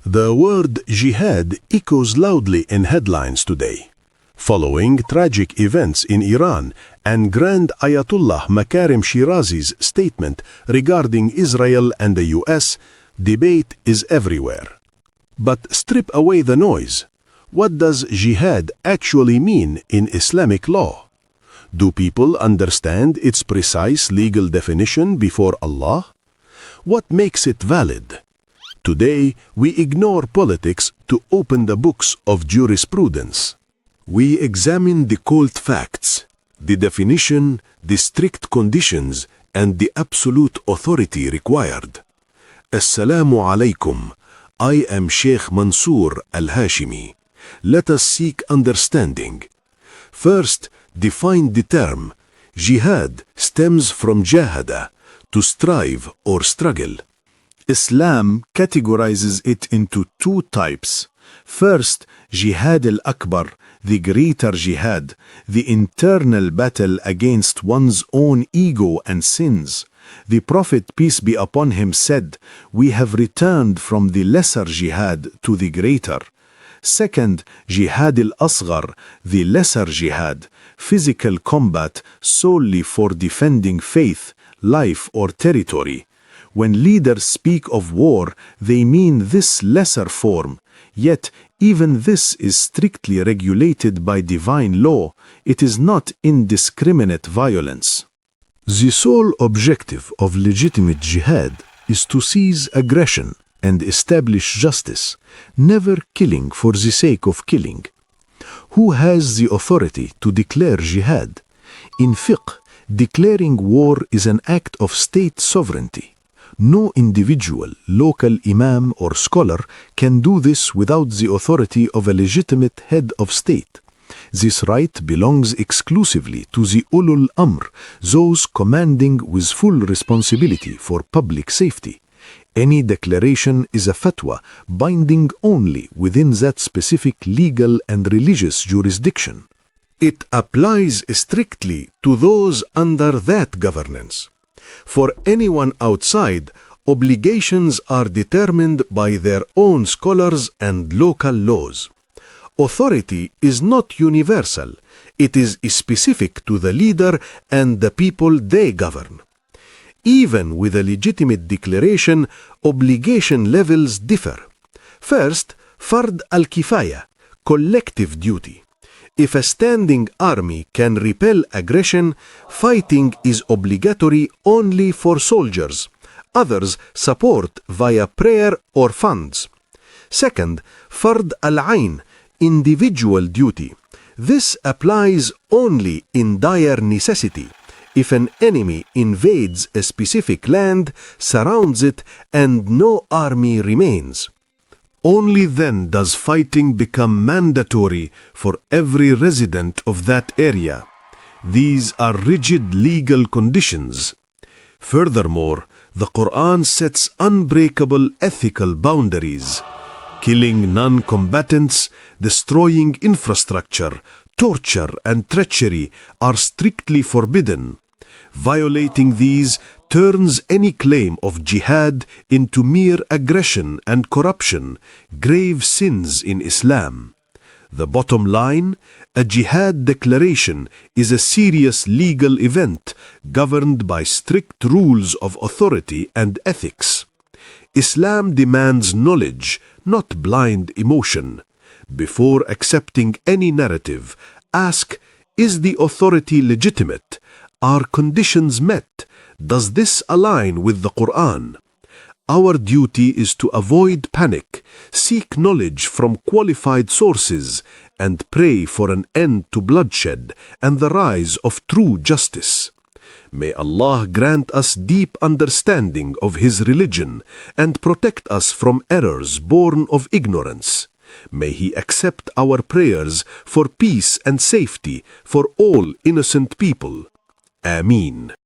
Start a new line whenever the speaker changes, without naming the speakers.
The word jihad echoes loudly in headlines today. Following tragic events in Iran and Grand Ayatollah Makarim Shirazi's statement regarding Israel and the US, debate is everywhere. But strip away the noise. What does jihad actually mean in Islamic law? Do people understand its precise legal definition before Allah? What makes it valid? Today, we ignore politics to open the books of jurisprudence. We examine the cold facts, the definition, the strict conditions, and the absolute authority required. Assalamu Alaikum. I am Sheikh Mansour Al-Hashimi. Let us seek understanding. First, define the term. Jihad stems from jahada, to strive or struggle.
Islam categorizes it into two types. First, Jihad al-Akbar, the greater jihad, the internal battle against one's own ego and sins. The Prophet, peace be upon him, said, "We have returned from the lesser jihad to the greater." Second, Jihad al-Asghar, the lesser jihad, physical combat solely for defending faith, life or territory. When leaders speak of war, they mean this lesser form. Yet, even this is strictly regulated by divine law. It is not indiscriminate violence.
The sole objective of legitimate jihad is to cease aggression and establish justice, never killing for the sake of killing. Who has the authority to declare jihad? In fiqh, declaring war is an act of state sovereignty. No individual, local imam or scholar can do this without the authority of a legitimate head of state. This right belongs exclusively to the ulul amr, those commanding with full responsibility for public safety. Any declaration is a fatwa, binding only within that specific legal and religious jurisdiction. It applies strictly to those under that governance. For anyone outside, obligations are determined by their own scholars and local laws. Authority is not universal. It is specific to the leader and the people they govern. Even with a legitimate declaration, obligation levels differ. First, fard al-kifaya, collective duty. If a standing army can repel aggression, fighting is obligatory only for soldiers. Others support via prayer or funds. Second, fard al-ain, individual duty. This applies only in dire necessity. If an enemy invades a specific land, surrounds it, and no army remains. Only then does fighting become mandatory for every resident of that area. These are rigid legal conditions. Furthermore, the Quran sets unbreakable ethical boundaries. Killing non-combatants, destroying infrastructure, torture and treachery are strictly forbidden. Violating these turns any claim of jihad into mere aggression and corruption, grave sins in Islam. The bottom line, a jihad declaration is a serious legal event governed by strict rules of authority and ethics. Islam demands knowledge, not blind emotion. Before accepting any narrative, ask, is the authority legitimate? Are conditions met? Does this align with the Quran? Our duty is to avoid panic, seek knowledge from qualified sources, and pray for an end to bloodshed and the rise of true justice. May Allah grant us deep understanding of His religion and protect us from errors born of ignorance. May He accept our prayers for peace and safety for all innocent people. Ameen.